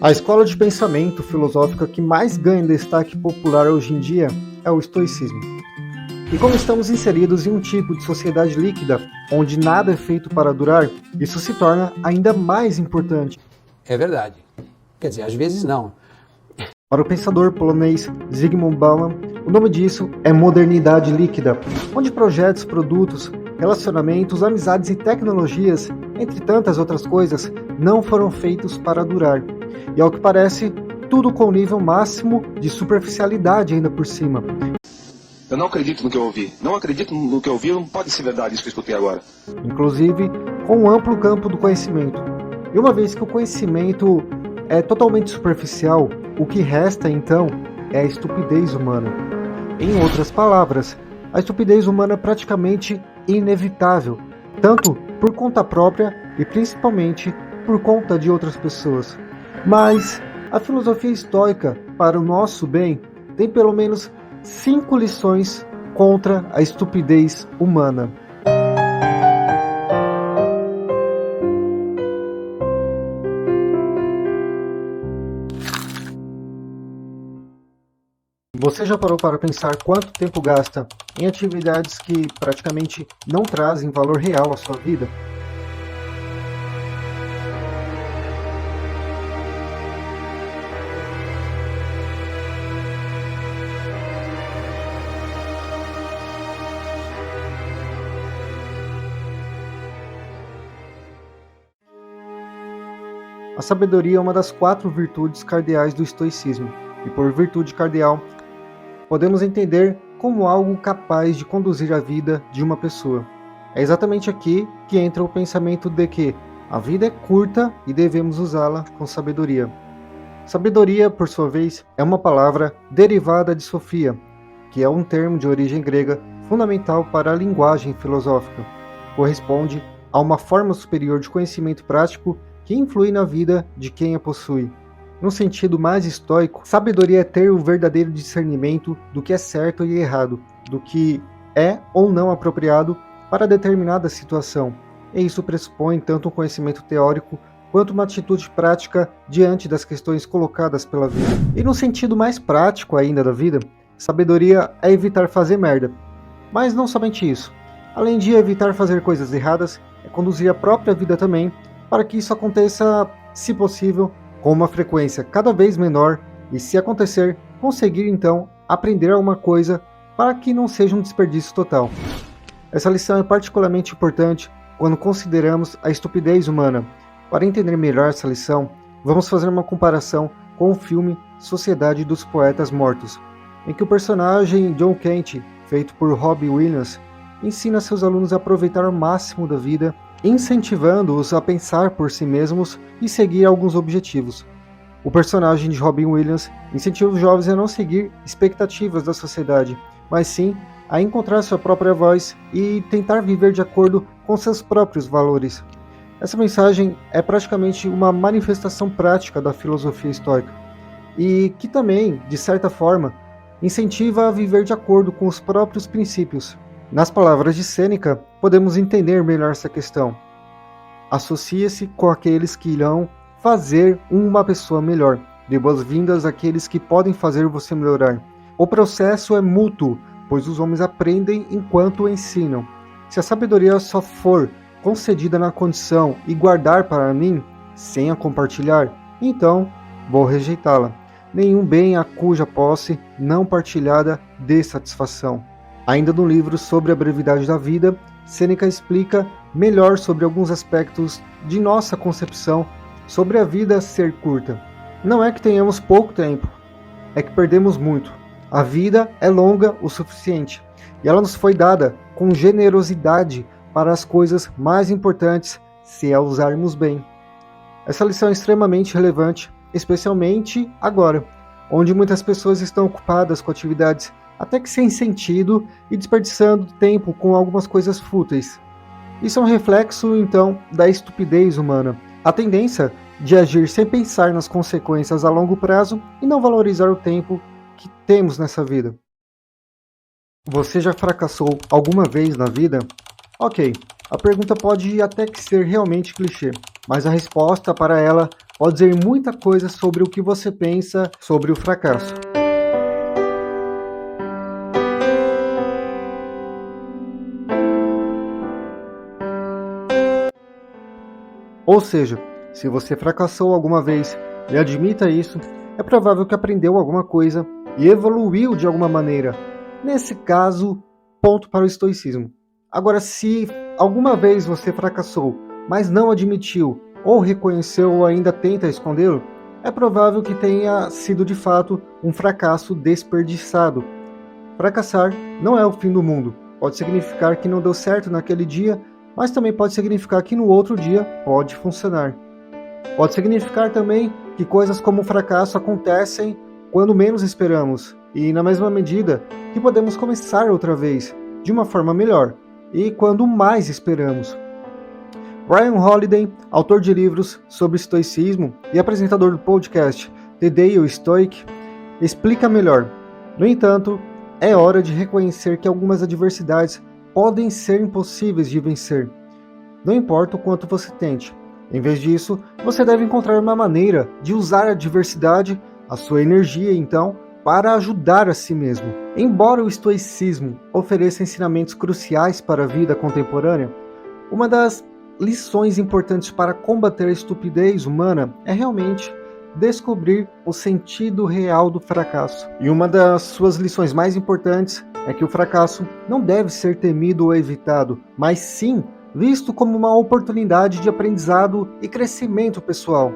A escola de pensamento filosófica que mais ganha destaque popular hoje em dia é o estoicismo. E como estamos inseridos em um tipo de sociedade líquida, onde nada é feito para durar, isso se torna ainda mais importante. É verdade. Quer dizer, às vezes não. Para o pensador polonês Zygmunt Bauman, o nome disso é modernidade líquida, onde projetos, produtos, relacionamentos, amizades e tecnologias, entre tantas outras coisas, não foram feitos para durar. E ao que parece, tudo com o nível máximo de superficialidade ainda por cima. Eu não acredito no que eu ouvi. Não acredito no que eu ouvi, não pode ser verdade isso que eu escutei agora. Inclusive, com um amplo campo do conhecimento. E uma vez que o conhecimento é totalmente superficial, o que resta então é a estupidez humana. Em outras palavras, a estupidez humana é praticamente inevitável, tanto por conta própria e principalmente por conta de outras pessoas. Mas a filosofia estoica, para o nosso bem, tem pelo menos 5 lições contra a estupidez humana. Você já parou para pensar quanto tempo gasta em atividades que praticamente não trazem valor real à sua vida? A sabedoria é uma das 4 virtudes cardeais do estoicismo, e por virtude cardeal, podemos entender como algo capaz de conduzir a vida de uma pessoa. É exatamente aqui que entra o pensamento de que a vida é curta e devemos usá-la com sabedoria. Sabedoria, por sua vez, é uma palavra derivada de sofia, que é um termo de origem grega fundamental para a linguagem filosófica. Corresponde a uma forma superior de conhecimento prático que influi na vida de quem a possui. No sentido mais estoico, sabedoria é ter o verdadeiro discernimento do que é certo e errado, do que é ou não apropriado para determinada situação. E isso pressupõe tanto um conhecimento teórico quanto uma atitude prática diante das questões colocadas pela vida. E no sentido mais prático ainda da vida, sabedoria é evitar fazer merda. Mas não somente isso. Além de evitar fazer coisas erradas, é conduzir a própria vida também, para que isso aconteça, se possível, com uma frequência cada vez menor e, se acontecer, conseguir então aprender alguma coisa para que não seja um desperdício total. Essa lição é particularmente importante quando consideramos a estupidez humana. Para entender melhor essa lição, vamos fazer uma comparação com o filme Sociedade dos Poetas Mortos, em que o personagem John Kent, feito por Robin Williams, ensina seus alunos a aproveitar o máximo da vida, incentivando-os a pensar por si mesmos e seguir alguns objetivos. O personagem de Robin Williams incentiva os jovens a não seguir expectativas da sociedade, mas sim a encontrar sua própria voz e tentar viver de acordo com seus próprios valores. Essa mensagem é praticamente uma manifestação prática da filosofia estoica e que também, de certa forma, incentiva a viver de acordo com os próprios princípios. Nas palavras de Sêneca, podemos entender melhor essa questão. Associa-se com aqueles que irão fazer uma pessoa melhor. Dê boas-vindas àqueles que podem fazer você melhorar. O processo é mútuo, pois os homens aprendem enquanto ensinam. Se a sabedoria só for concedida na condição e guardar para mim, sem a compartilhar, então vou rejeitá-la. Nenhum bem a cuja posse não partilhada dê satisfação. Ainda no livro Sobre a Brevidade da Vida, Sêneca explica melhor sobre alguns aspectos de nossa concepção sobre a vida ser curta. Não é que tenhamos pouco tempo, é que perdemos muito. A vida é longa o suficiente, e ela nos foi dada com generosidade para as coisas mais importantes, se a usarmos bem. Essa lição é extremamente relevante, especialmente agora, onde muitas pessoas estão ocupadas com atividades até que sem sentido e desperdiçando tempo com algumas coisas fúteis. Isso é um reflexo, então, da estupidez humana. A tendência de agir sem pensar nas consequências a longo prazo e não valorizar o tempo que temos nessa vida. Você já fracassou alguma vez na vida? Ok, a pergunta pode até que ser realmente clichê, mas a resposta para ela pode dizer muita coisa sobre o que você pensa sobre o fracasso. Ou seja, se você fracassou alguma vez e admita isso, é provável que aprendeu alguma coisa e evoluiu de alguma maneira. Nesse caso, ponto para o estoicismo. Agora, se alguma vez você fracassou, mas não admitiu, ou reconheceu ou ainda tenta escondê-lo, é provável que tenha sido de fato um fracasso desperdiçado. Fracassar não é o fim do mundo. Pode significar que não deu certo naquele dia, mas também pode significar que no outro dia pode funcionar. Pode significar também que coisas como o fracasso acontecem quando menos esperamos, e na mesma medida que podemos começar outra vez, de uma forma melhor, e quando mais esperamos. Ryan Holiday, autor de livros sobre estoicismo e apresentador do podcast The Daily Stoic, explica melhor. No entanto, é hora de reconhecer que algumas adversidades podem ser impossíveis de vencer. Não importa o quanto você tente. Em vez disso, você deve encontrar uma maneira de usar a adversidade, a sua energia, então, para ajudar a si mesmo. Embora o estoicismo ofereça ensinamentos cruciais para a vida contemporânea, uma das lições importantes para combater a estupidez humana é realmente descobrir o sentido real do fracasso. E uma das suas lições mais importantes é que o fracasso não deve ser temido ou evitado, mas sim visto como uma oportunidade de aprendizado e crescimento pessoal.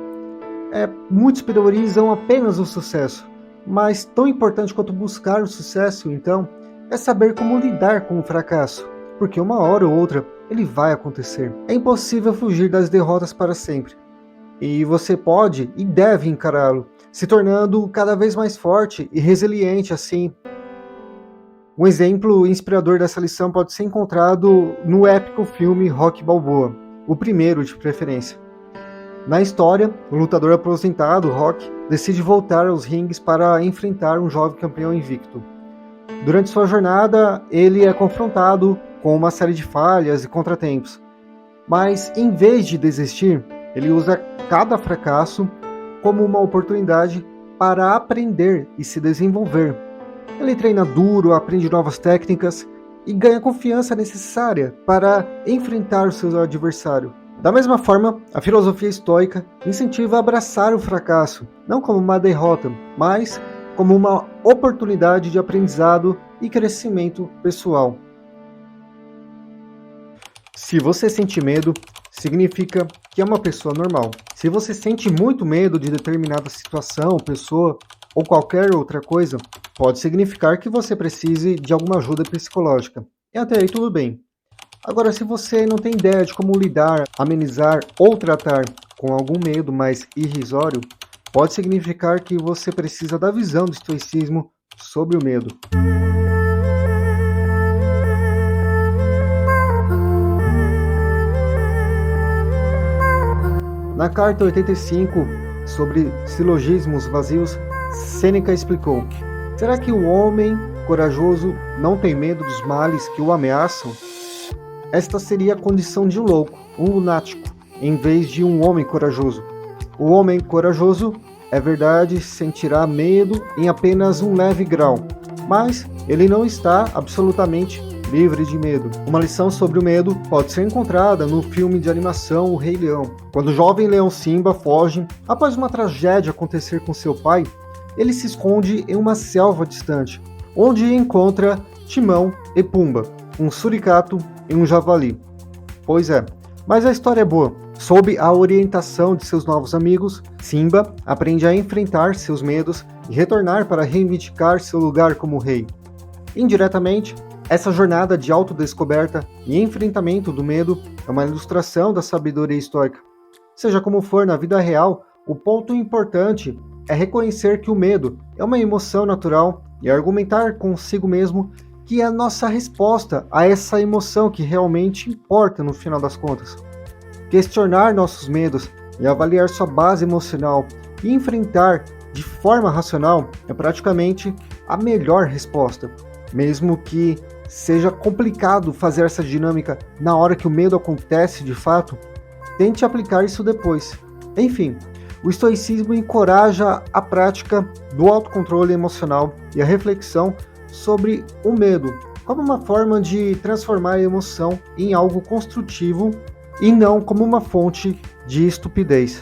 Muitos priorizam apenas o sucesso, mas tão importante quanto buscar o sucesso, então, é saber como lidar com o fracasso, porque uma hora ou outra ele vai acontecer. É impossível fugir das derrotas para sempre, e você pode e deve encará-lo, se tornando cada vez mais forte e resiliente assim. Um exemplo inspirador dessa lição pode ser encontrado no épico filme Rocky Balboa, o primeiro de preferência. Na história, o lutador aposentado, Rocky, decide voltar aos ringues para enfrentar um jovem campeão invicto. Durante sua jornada, ele é confrontado com uma série de falhas e contratempos. Mas, em vez de desistir, ele usa cada fracasso como uma oportunidade para aprender e se desenvolver. Ele treina duro, aprende novas técnicas e ganha a confiança necessária para enfrentar o seu adversário. Da mesma forma, a filosofia estoica incentiva a abraçar o fracasso, não como uma derrota, mas como uma oportunidade de aprendizado e crescimento pessoal. Se você sente medo, significa que é uma pessoa normal. Se você sente muito medo de determinada situação, pessoa ou qualquer outra coisa, pode significar que você precise de alguma ajuda psicológica. E até aí tudo bem. Agora, se você não tem ideia de como lidar, amenizar ou tratar com algum medo mais irrisório, pode significar que você precisa da visão do estoicismo sobre o medo. Na carta 85, sobre silogismos vazios, Sêneca explicou: será que o homem corajoso não tem medo dos males que o ameaçam? Esta seria a condição de um louco, um lunático, em vez de um homem corajoso. O homem corajoso, é verdade, sentirá medo em apenas um leve grau, mas ele não está absolutamente livre de medo. Uma lição sobre o medo pode ser encontrada no filme de animação O Rei Leão. Quando o jovem leão Simba foge após uma tragédia acontecer com seu pai, ele se esconde em uma selva distante, onde encontra Timão e Pumba, um suricato e um javali. Pois é, mas a história é boa. Sob a orientação de seus novos amigos, Simba aprende a enfrentar seus medos e retornar para reivindicar seu lugar como rei. Indiretamente, essa jornada de autodescoberta e enfrentamento do medo é uma ilustração da sabedoria estoica. Seja como for, na vida real, o ponto importante é reconhecer que o medo é uma emoção natural e argumentar consigo mesmo que é a nossa resposta a essa emoção que realmente importa no final das contas. Questionar nossos medos e avaliar sua base emocional e enfrentar de forma racional é praticamente a melhor resposta, mesmo que seja complicado fazer essa dinâmica na hora que o medo acontece de fato. tente aplicar isso depois. Enfim, o estoicismo encoraja a prática do autocontrole emocional e a reflexão sobre o medo, como uma forma de transformar a emoção em algo construtivo e não como uma fonte de estupidez.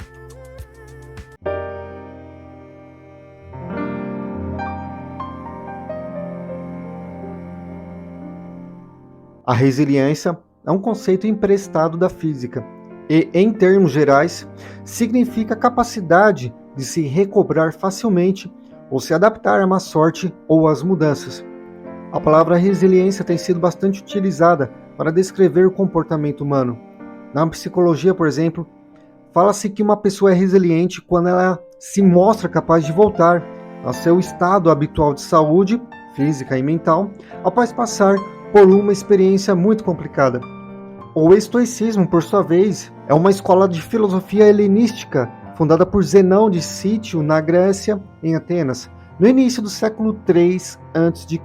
A resiliência é um conceito emprestado da física e, em termos gerais, significa a capacidade de se recobrar facilmente ou se adaptar à má sorte ou às mudanças. A palavra resiliência tem sido bastante utilizada para descrever o comportamento humano. Na psicologia, por exemplo, fala-se que uma pessoa é resiliente quando ela se mostra capaz de voltar ao seu estado habitual de saúde, física e mental, após passar por uma experiência muito complicada. O estoicismo, por sua vez, é uma escola de filosofia helenística fundada por Zenão de Cítio na Grécia, em Atenas, no início do século III a.C.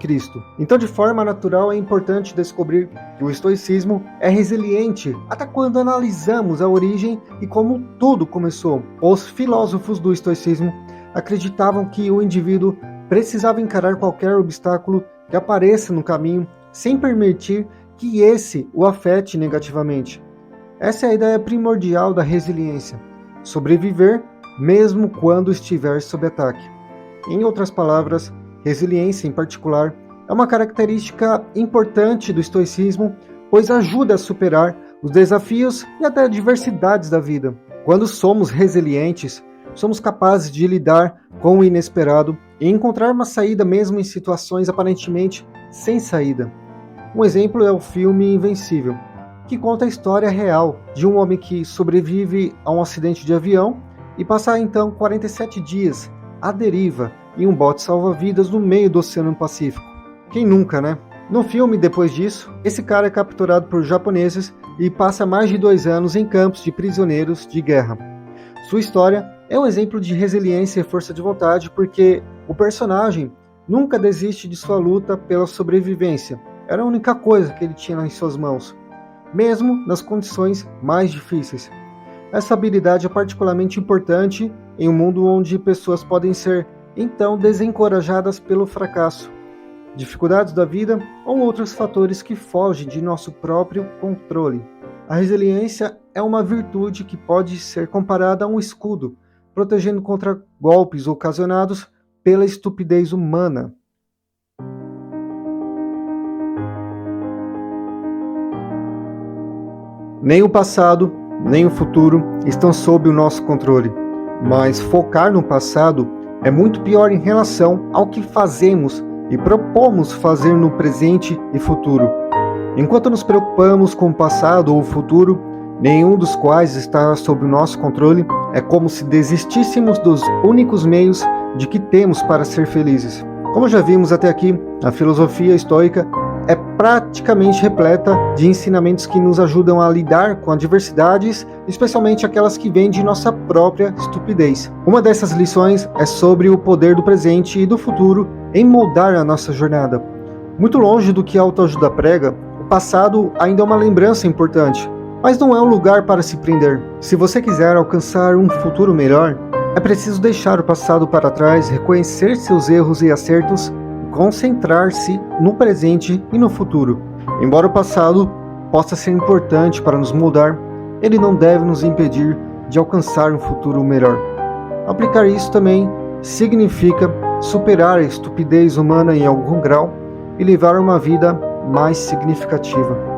Então, de forma natural, é importante descobrir que o estoicismo é resiliente até quando analisamos a origem e como tudo começou. Os filósofos do estoicismo acreditavam que o indivíduo precisava encarar qualquer obstáculo que apareça no caminho sem permitir que esse o afete negativamente. Essa é a ideia primordial da resiliência: sobreviver mesmo quando estiver sob ataque. Em outras palavras, resiliência em particular é uma característica importante do estoicismo, pois ajuda a superar os desafios e até adversidades da vida. Quando somos resilientes, somos capazes de lidar com o inesperado e encontrar uma saída mesmo em situações aparentemente sem saída. Um exemplo é o filme Invencível, que conta a história real de um homem que sobrevive a um acidente de avião e passa então 47 dias à deriva em um bote salva-vidas no meio do Oceano Pacífico. Quem nunca, né? No filme, depois disso, esse cara é capturado por japoneses e passa mais de 2 anos em campos de prisioneiros de guerra. Sua história é um exemplo de resiliência e força de vontade porque o personagem nunca desiste de sua luta pela sobrevivência. Era a única coisa que ele tinha em suas mãos, mesmo nas condições mais difíceis. Essa habilidade é particularmente importante em um mundo onde pessoas podem ser, então, desencorajadas pelo fracasso, dificuldades da vida ou outros fatores que fogem de nosso próprio controle. A resiliência é uma virtude que pode ser comparada a um escudo, protegendo contra golpes ocasionados pela estupidez humana. Nem o passado, nem o futuro estão sob o nosso controle, mas focar no passado é muito pior em relação ao que fazemos e propomos fazer no presente e futuro. Enquanto nos preocupamos com o passado ou o futuro, nenhum dos quais está sob o nosso controle, é como se desistíssemos dos únicos meios de que temos para ser felizes. Como já vimos até aqui, a filosofia estoica é praticamente repleta de ensinamentos que nos ajudam a lidar com adversidades, especialmente aquelas que vêm de nossa própria estupidez. Uma dessas lições é sobre o poder do presente e do futuro em moldar a nossa jornada. Muito longe do que a autoajuda prega, o passado ainda é uma lembrança importante, mas não é um lugar para se prender. Se você quiser alcançar um futuro melhor, é preciso deixar o passado para trás, reconhecer seus erros e acertos, concentrar-se no presente e no futuro. Embora o passado possa ser importante para nos moldar, ele não deve nos impedir de alcançar um futuro melhor. Aplicar isso também significa superar a estupidez humana em algum grau e levar uma vida mais significativa.